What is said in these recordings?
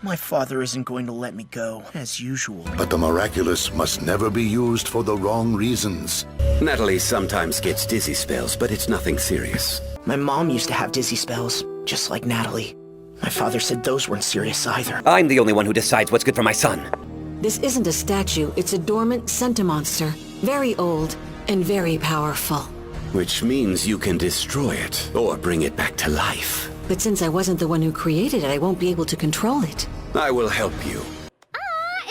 My father isn't going to let me go, as usual. But the Miraculous must never be used for the wrong reasons. Natalie sometimes gets dizzy spells, but it's nothing serious. My mom used to have dizzy spells, just like Natalie. My father said those weren't serious either. I'm the only one who decides what's good for my son. This isn't a statue, it's a dormant Sentimonster. Very old and very powerful. Which means you can destroy it, or bring it back to life. But since I wasn't the one who created it, I won't be able to control it. I will help you.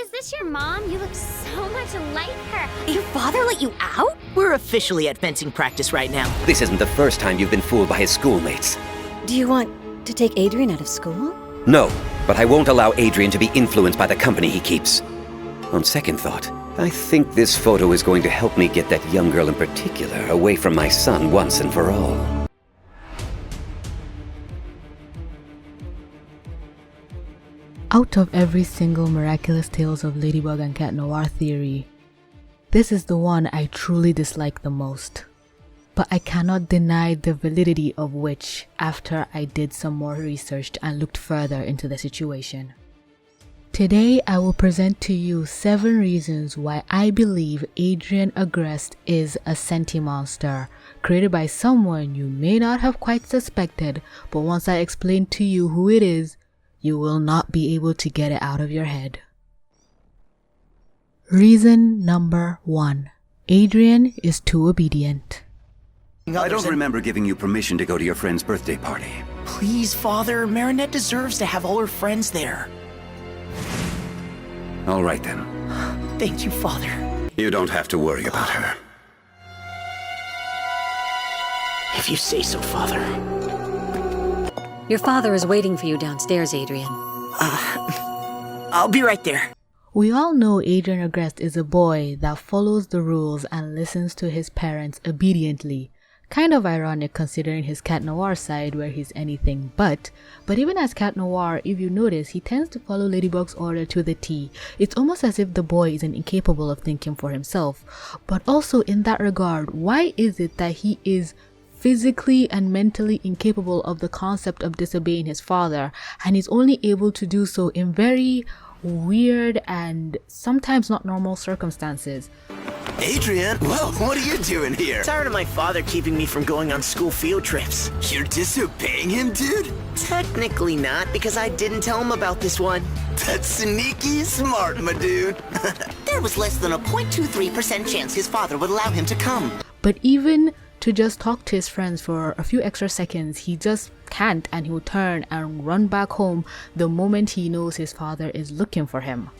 Is this your mom? You look so much like her. Your father let you out? We're officially at fencing practice right now. This isn't the first time you've been fooled by his schoolmates. Do you want to take Adrien out of school? No, but I won't allow Adrien to be influenced by the company he keeps. On second thought, I think this photo is going to help me get that young girl in particular away from my son once and for all. Out of every single Miraculous Tales of Ladybug and Cat Noir theory, this is the one I truly dislike the most. But I cannot deny the validity of which after I did some more research and looked further into the situation. Today I will present to you 7 reasons why I believe Adrien Agreste is a Sentimonster, created by someone you may not have quite suspected, but once I explain to you who it is, you will not be able to get it out of your head. Reason number 1. Adrien is too obedient. I don't remember giving you permission to go to your friend's birthday party. Please, Father, Marinette deserves to have all her friends there. All right then. Thank you, Father. You don't have to worry about her. If you say so, Father. Your father is waiting for you downstairs, Adrien. I'll be right there. We all know Adrien Agreste is a boy that follows the rules and listens to his parents obediently. Kind of ironic considering his Cat Noir side where he's anything but even as Cat Noir, if you notice, he tends to follow Ladybug's order to the T. It's almost as if the boy isn't incapable of thinking for himself. But also in that regard, why is it that he is physically and mentally incapable of the concept of disobeying his father, and is only able to do so in very weird and sometimes not normal circumstances? Adrien, whoa, what are you doing here? Tired of my father keeping me from going on school field trips. You're disobeying him, dude? Technically not, because I didn't tell him about this one. That's sneaky smart, my dude. There was less than a 0.23% chance his father would allow him to come. But even to just talk to his friends for a few extra seconds, he just can't, and he will turn and run back home the moment he knows his father is looking for him.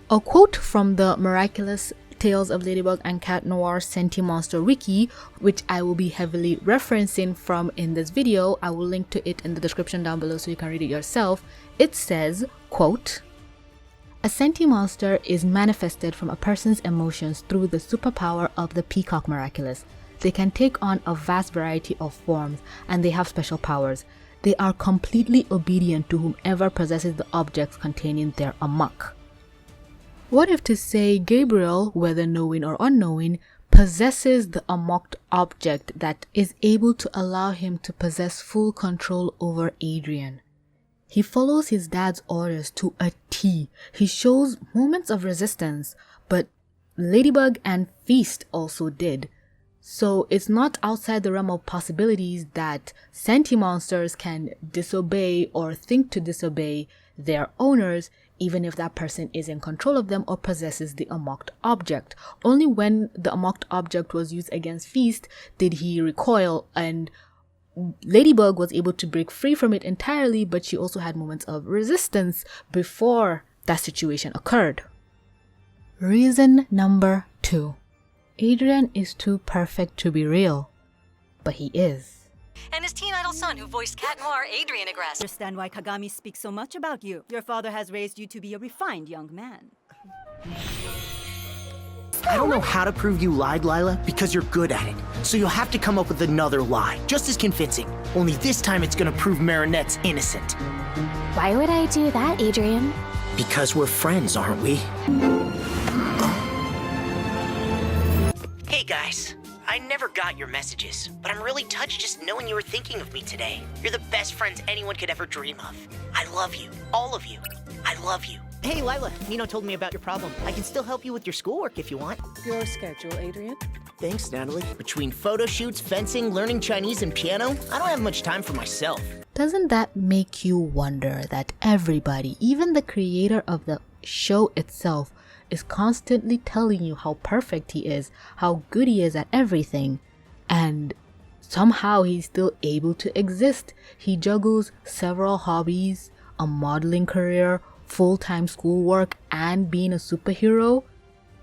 A quote from the Miraculous Tales of Ladybug and Cat Noir Sentimonster wiki, which I will be heavily referencing from in this video. I will link to it in the description down below so you can read it yourself. It says, quote, "A Sentimonster is manifested from a person's emotions through the superpower of the Peacock Miraculous. They can take on a vast variety of forms, and they have special powers. They are completely obedient to whomever possesses the objects containing their amok." What if to say Gabriel, whether knowing or unknowing, possesses the amoked object that is able to allow him to possess full control over Adrien? He follows his dad's orders to a T. He shows moments of resistance, but Ladybug and Feast also did. So it's not outside the realm of possibilities that Sentimonsters can disobey or think to disobey their owners, even if that person is in control of them or possesses the amoked object. Only when the amoked object was used against Feast did he recoil, and Ladybug was able to break free from it entirely, but she also had moments of resistance before that situation occurred. Reason number 2. Adrien is too perfect to be real, but he is. And his teen idol son who voiced Cat Noir, Adrien Agreste. Understand why Kagami speaks so much about you. Your father has raised you to be a refined young man. I don't know how to prove you lied, Lila, because you're good at it. So you'll have to come up with another lie, just as convincing. Only this time it's gonna prove Marinette's innocent. Why would I do that, Adrien? Because we're friends, aren't we? Hey guys, I never got your messages, but I'm really touched just knowing you were thinking of me today. You're the best friends anyone could ever dream of. I love you, all of you. I love you. Hey, Lila, Nino told me about your problem. I can still help you with your schoolwork if you want. Your schedule, Adrien? Thanks, Natalie. Between photo shoots, fencing, learning Chinese, and piano, I don't have much time for myself. Doesn't that make you wonder that everybody, even the creator of the show itself, is constantly telling you how perfect he is, how good he is at everything, and somehow he's still able to exist? He juggles several hobbies, a modeling career, full-time schoolwork, and being a superhero.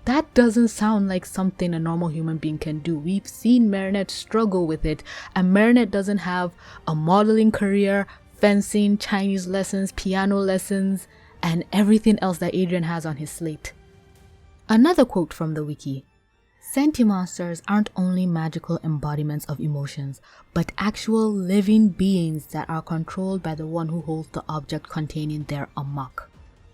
That doesn't sound like something a normal human being can do. We've seen Marinette struggle with it, and Marinette doesn't have a modeling career, fencing, Chinese lessons, piano lessons, and everything else that Adrien has on his slate. Another quote from the wiki: Sentimonsters aren't only magical embodiments of emotions, but actual living beings that are controlled by the one who holds the object containing their amok.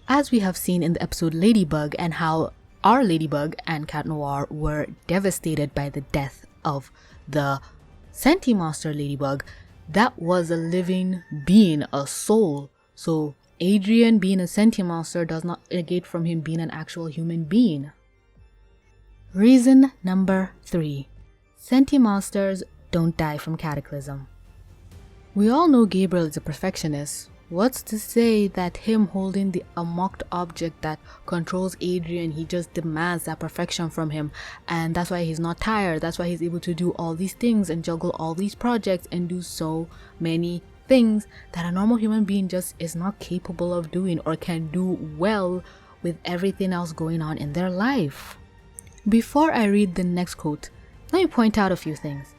As we have seen in the episode Ladybug, and how our Ladybug and Cat Noir were devastated by the death of the Sentimonster Ladybug, that was a living being, a soul. So Adrien being a Sentimonster does not negate from him being an actual human being. Reason number 3. Sentimonsters don't die from cataclysm. We all know Gabriel is a perfectionist. What's to say that him holding the amoked object that controls Adrien, he just demands that perfection from him, and that's why he's not tired, that's why he's able to do all these things and juggle all these projects and do so many things that a normal human being just is not capable of doing or can do well with everything else going on in their life. Before I read the next quote, let me point out a few things.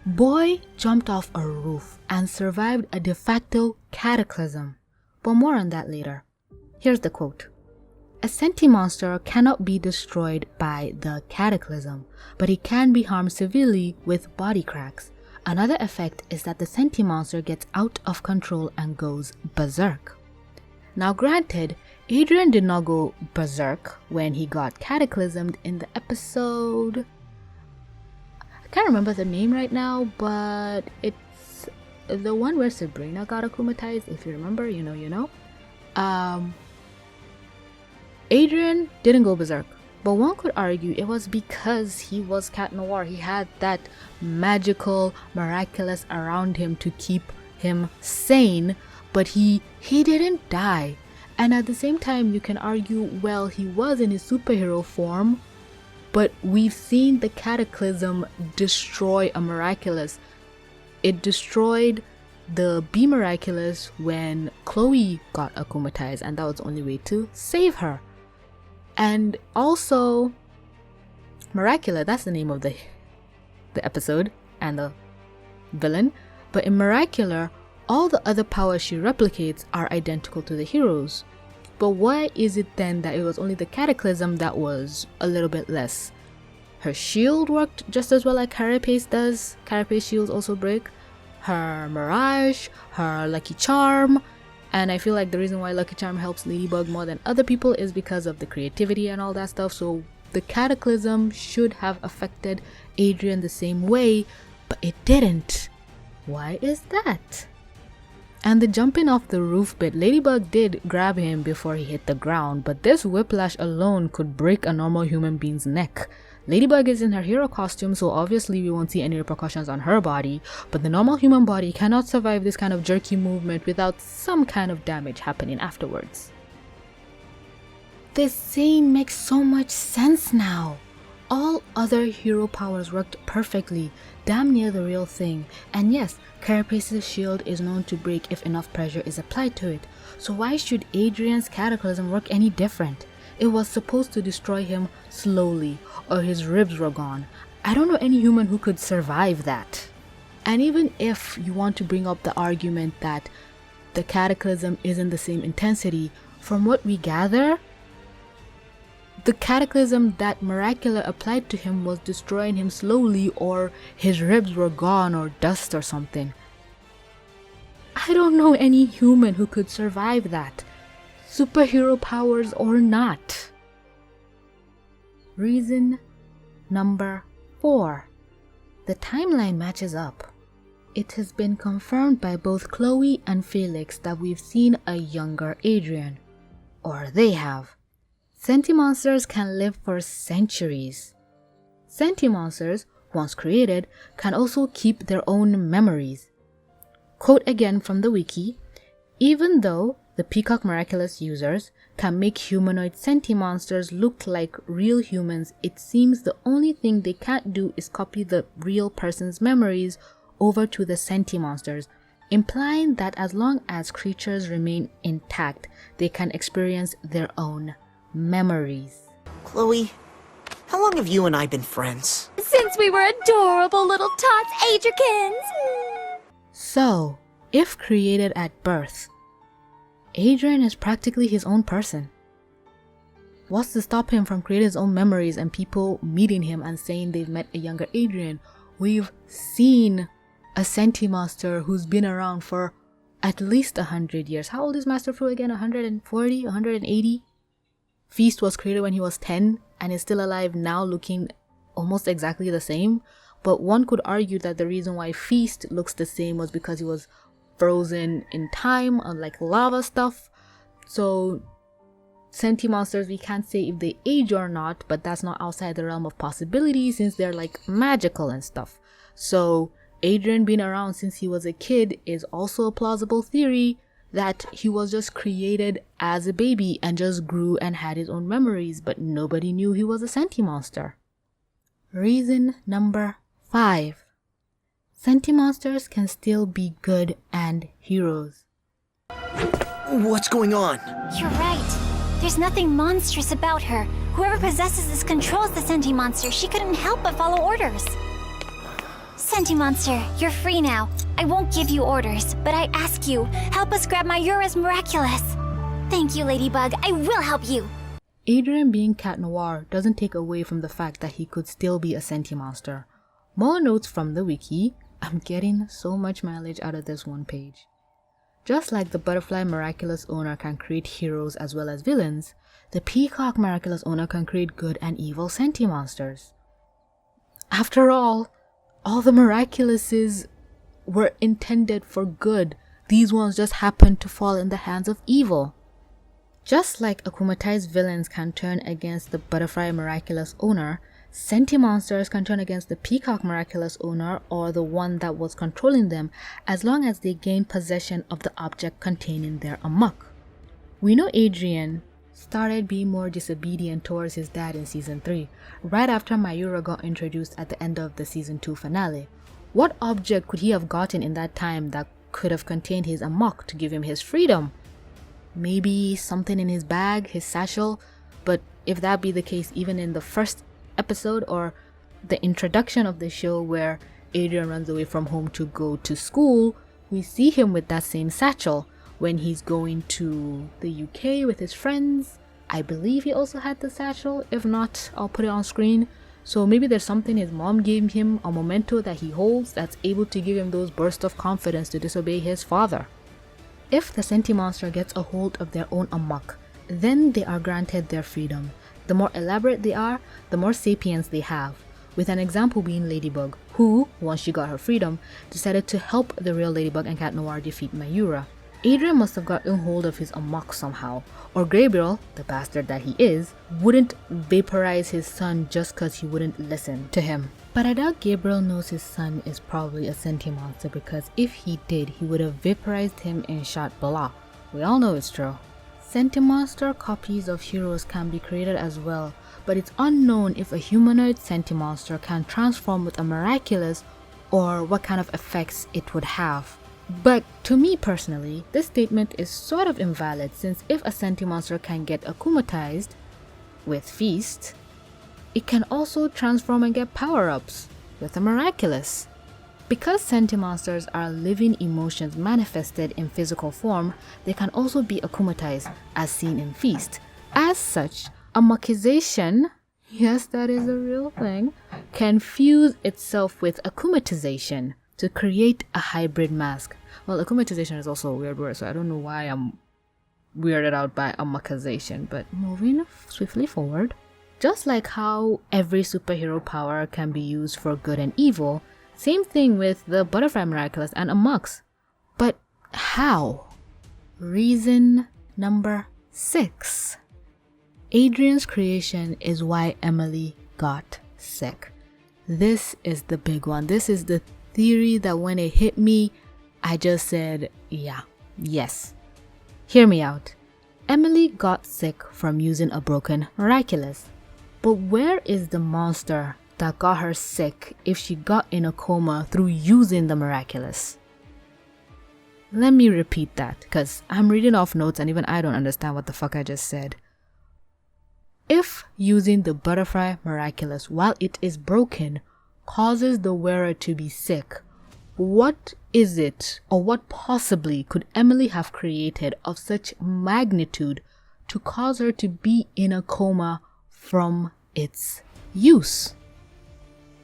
Boy jumped off a roof and survived a de facto cataclysm, but more on that later. Here's the quote. A Sentimonster cannot be destroyed by the cataclysm, but it can be harmed severely with body cracks. Another effect is that the Sentimonster gets out of control and goes berserk. Now granted, Adrien did not go berserk when he got cataclysmed in the episode... I can't remember the name right now, but it's the one where Sabrina got akumatized. If you remember, you know. Adrien didn't go berserk, but one could argue it was because he was Cat Noir. He had that magical Miraculous around him to keep him sane, but he didn't die. And at the same time, you can argue, well, he was in his superhero form, but we've seen the cataclysm destroy a Miraculous. It destroyed the Be Miraculous when Chloe got akumatized, and that was the only way to save her. And also, Miraculous, that's the name of the episode and the villain. But in Miraculous, all the other powers she replicates are identical to the heroes. But why is it then that it was only the cataclysm that was a little bit less? Her shield worked just as well like Carapace does. Carapace shields also break. Her Mirage, her Lucky Charm. And I feel like the reason why Lucky Charm helps Ladybug more than other people is because of the creativity and all that stuff. So the cataclysm should have affected Adrien the same way, but it didn't. Why is that? And the jumping off the roof bit, Ladybug did grab him before he hit the ground, but this whiplash alone could break a normal human being's neck. Ladybug is in her hero costume, so obviously we won't see any repercussions on her body, but the normal human body cannot survive this kind of jerky movement without some kind of damage happening afterwards. This scene makes so much sense now. All other hero powers worked perfectly, damn near the real thing, and yes, Carapace's shield is known to break if enough pressure is applied to it, so why should Adrien's cataclysm work any different? It was supposed to destroy him slowly, or his ribs were gone. I don't know any human who could survive that. And even if you want to bring up the argument that the cataclysm isn't the same intensity, from what we gather, the cataclysm that Miraculous applied to him was destroying him slowly, or his ribs were gone, or dust or something. I don't know any human who could survive that, superhero powers or not. Reason number 4. The timeline matches up. It has been confirmed by both Chloe and Felix that we've seen a younger Adrien. or they have. Sentimonsters can live for centuries. Sentimonsters, once created, can also keep their own memories. Quote again from the wiki, even though the Peacock Miraculous users can make humanoid Sentimonsters look like real humans, it seems the only thing they can't do is copy the real person's memories over to the Sentimonsters, implying that as long as creatures remain intact, they can experience their own memories. Chloe, how long have you and I been friends? Since we were adorable little tots Adrikins. So, if created at birth, Adrien is practically his own person. What's to stop him from creating his own memories and people meeting him and saying they've met a younger Adrien? We've seen a Sentimonster who's been around for at least 100 years. How old is Master Fu again? 140? 180? Feast was created when he was 10 and is still alive now, looking almost exactly the same. But one could argue that the reason why Feast looks the same was because he was frozen in time, unlike lava stuff. So Sentimonsters, we can't say if they age or not, but that's not outside the realm of possibility since they're like magical and stuff. So Adrien being around since he was a kid is also a plausible theory that he was just created as a baby and just grew and had his own memories, but nobody knew he was a Sentimonster. Reason number 5. Sentimonsters can still be good and heroes. What's going on? You're right. There's nothing monstrous about her. Whoever possesses this controls the Sentimonster. She couldn't help but follow orders. Sentimonster, you're free now. I won't give you orders, but I ask you, help us grab Mayura's Miraculous. Thank you, Ladybug. I will help you. Adrien being Cat Noir doesn't take away from the fact that he could still be a Sentimonster. More notes from the wiki. I'm getting so much mileage out of this one page. Just like the Butterfly Miraculous owner can create heroes as well as villains, the Peacock Miraculous owner can create good and evil Sentimonsters. After all the Miraculouses were intended for good. These ones just happened to fall in the hands of evil. Just like akumatized villains can turn against the Butterfly Miraculous owner, Sentimonsters can turn against the Peacock Miraculous owner or the one that was controlling them as long as they gain possession of the object containing their amok. We know Adrien started being more disobedient towards his dad in Season 3, right after Mayura got introduced at the end of the Season 2 finale. What object could he have gotten in that time that could have contained his amok to give him his freedom? Maybe something in his bag, his satchel, but if that be the case, even in the first episode or the introduction of the show where Adrien runs away from home to go to school, we see him with that same satchel. When he's going to the UK with his friends, I believe he also had the satchel. If not, I'll put it on screen. So maybe there's something his mom gave him, a memento that he holds that's able to give him those bursts of confidence to disobey his father. If the Sentimonster gets a hold of their own amok, then they are granted their freedom. The more elaborate they are, the more sapience they have, with an example being Ladybug, who, once she got her freedom, decided to help the real Ladybug and Cat Noir defeat Mayura. Adrien must have gotten hold of his amok somehow, or Gabriel, the bastard that he is, wouldn't vaporize his son just cause he wouldn't listen to him. But I doubt Gabriel knows his son is probably a Sentimonster, because if he did, he would have vaporized him in shot blah. We all know it's true. Sentimonster copies of heroes can be created as well, but it's unknown if a humanoid Sentimonster can transform with a Miraculous or what kind of effects it would have. But to me personally, this statement is sort of invalid, since if a Sentimonster can get akumatized with Feast, it can also transform and get power-ups with a Miraculous. Because Sentimonsters are living emotions manifested in physical form, they can also be akumatized, as seen in Feast. As such, amokization, yes, that is a real thing, can fuse itself with akumatization to create a hybrid mask. Well, akumatization is also a weird word, so I don't know why I'm weirded out by amokization, but moving swiftly forward. Just like how every superhero power can be used for good and evil, same thing with the Butterfly Miraculous and amoks. But how? Reason number 6. Adrien's creation is why Emily got sick. This is the big one. This is the theory that when it hit me, I just said, yeah, yes. Hear me out. Emily got sick from using a broken Miraculous. But where is the monster that got her sick if she got in a coma through using the Miraculous? Let me repeat that, because I'm reading off notes and even I don't understand what the fuck I just said. If using the butterfly Miraculous while it is broken causes the wearer to be sick, what is it, or what possibly could Emily have created of such magnitude to cause her to be in a coma from its use?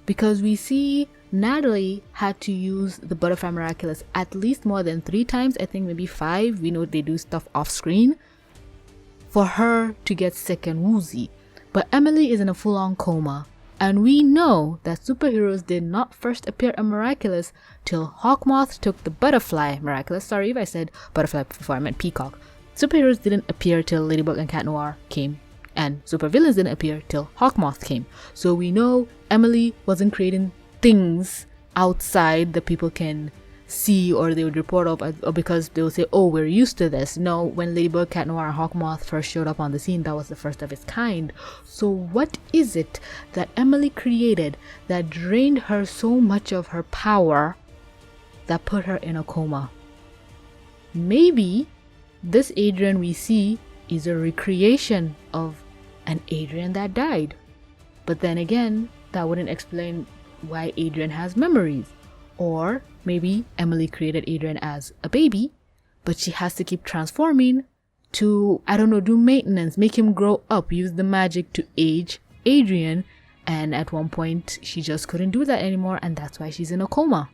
Because we see Natalie had to use the butterfly Miraculous at least more than 3 times, I think maybe 5, we know they do stuff off screen, for her to get sick and woozy. But Emily is in a full-on coma, and we know that superheroes did not first appear in Miraculous till Hawkmoth took the butterfly Miraculous. Sorry if I said butterfly before, I meant peacock. Superheroes didn't appear till Ladybug and Cat Noir came, and supervillains didn't appear till Hawkmoth came. So we know Emily wasn't creating things outside that people can see or they would report of, or because they would say, oh, we're used to this. No, when Ladybug, Cat Noir, and Hawkmoth first showed up on the scene, that was the first of its kind. So what is it that Emily created that drained her so much of her power that put her in a coma? Maybe this Adrien we see is a recreation of an Adrien that died. But then again, that wouldn't explain why Adrien has memories. Or maybe Emily created Adrien as a baby, but she has to keep transforming to, I don't know, do maintenance, make him grow up, use the magic to age Adrien, and at one point she just couldn't do that anymore, and that's why she's in a coma.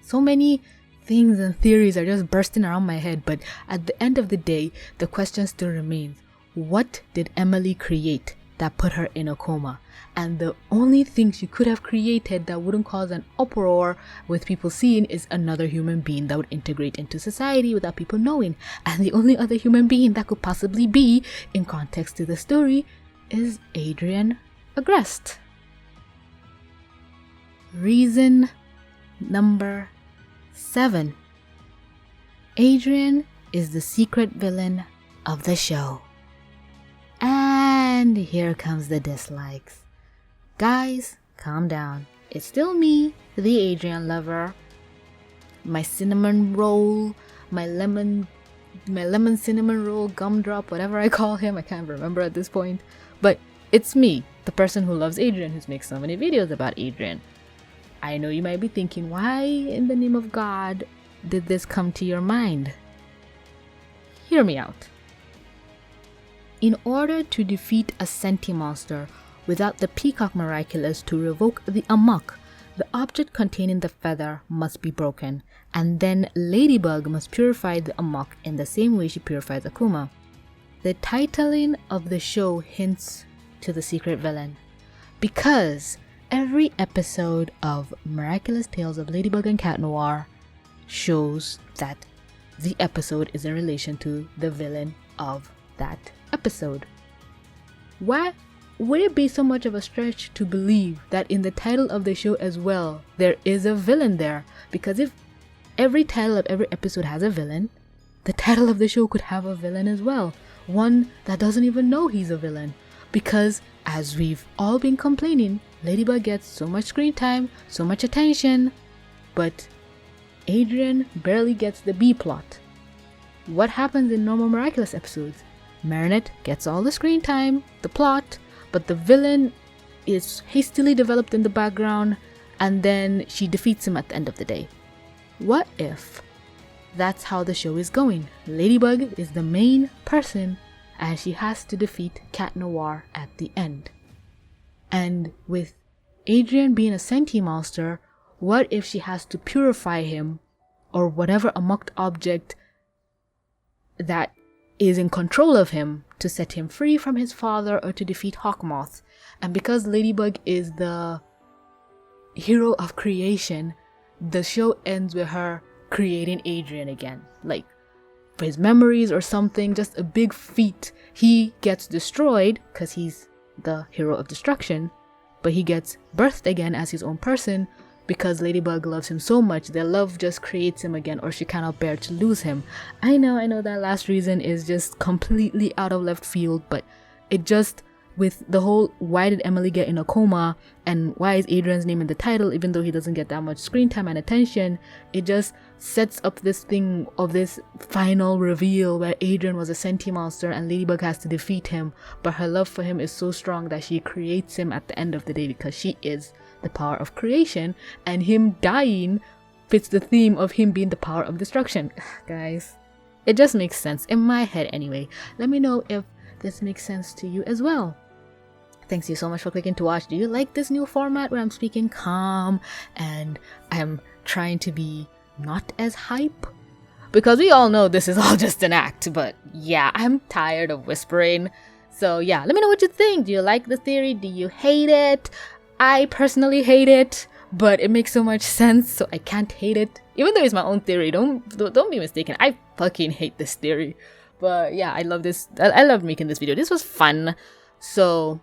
So many things and theories are just bursting around my head, but at the end of the day, the question still remains, what did Emily create that put her in a coma? And the only thing she could have created that wouldn't cause an uproar with people seeing is another human being that would integrate into society without people knowing. And the only other human being that could possibly be in context to the story is Adrien Agreste. Reason number 7. Adrien is the secret villain of the show. And here comes the dislikes. Guys, calm down. It's still me, the Adrien lover. My cinnamon roll, my lemon cinnamon roll, gumdrop, whatever I call him, I can't remember at this point. But it's me, the person who loves Adrien, who's makes so many videos about Adrien. I know you might be thinking, why in the name of God did this come to your mind? Hear me out. In order to defeat a Sentimonster without the Peacock Miraculous to revoke the Amok, the object containing the feather must be broken, and then Ladybug must purify the Amok in the same way she purifies Akuma. The titling of the show hints to the secret villain, because every episode of Miraculous Tales of Ladybug and Cat Noir shows that the episode is in relation to the villain of that episode. Why would it be so much of a stretch to believe that in the title of the show as well there is a villain there? Because if every title of every episode has a villain, the title of the show could have a villain as well, one that doesn't even know he's a villain. Because as we've all been complaining, Ladybug gets so much screen time, so much attention, but Adrien barely gets the B plot. What happens in normal Miraculous episodes? Marinette gets all the screen time, the plot, but the villain is hastily developed in the background, and then she defeats him at the end of the day. What if that's how the show is going? Ladybug is the main person, and she has to defeat Cat Noir at the end. And with Adrien being a Sentimonster, what if she has to purify him, or whatever amok object that is in control of him, to set him free from his father or to defeat Hawkmoth? And because Ladybug is the hero of creation, the show ends with her creating Adrien again. Like, his memories or something, just a big feat. He gets destroyed because he's the hero of destruction, but he gets birthed again as his own person because Ladybug loves him so much. Their love just creates him again, or she cannot bear to lose him. I know that last reason is just completely out of left field, but it just, with the whole why did Emily get in a coma and why is Adrien's name in the title even though he doesn't get that much screen time and attention, it just sets up this thing of this final reveal where Adrien was a Sentimonster and Ladybug has to defeat him, but her love for him is so strong that she creates him at the end of the day because she is the power of creation, and him dying fits the theme of him being the power of destruction. Guys, it just makes sense in my head anyway. Let me know if this makes sense to you as well. Thanks you so much for clicking to watch. Do you like this new format where I'm speaking calm and I'm trying to be not as hype? Because we all know this is all just an act, but yeah, I'm tired of whispering. So yeah, let me know what you think. Do you like the theory? Do you hate it? I personally hate it, but it makes so much sense, so I can't hate it. Even though it's my own theory, don't be mistaken. I fucking hate this theory. But yeah, I love this. I loved making this video. This was fun. So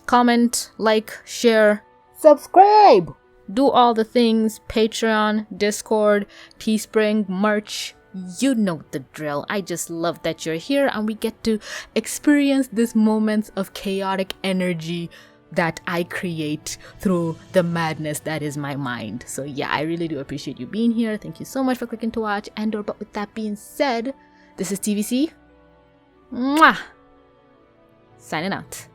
comment, like, share, subscribe, do all the things. Patreon, Discord, Teespring, merch, you know the drill. I just love that you're here and we get to experience this moments of chaotic energy that I create through the madness that is my mind. So yeah, I really do appreciate you being here. Thank you so much for clicking to watch. But with that being said, this is TVC. Mwah! Signing out.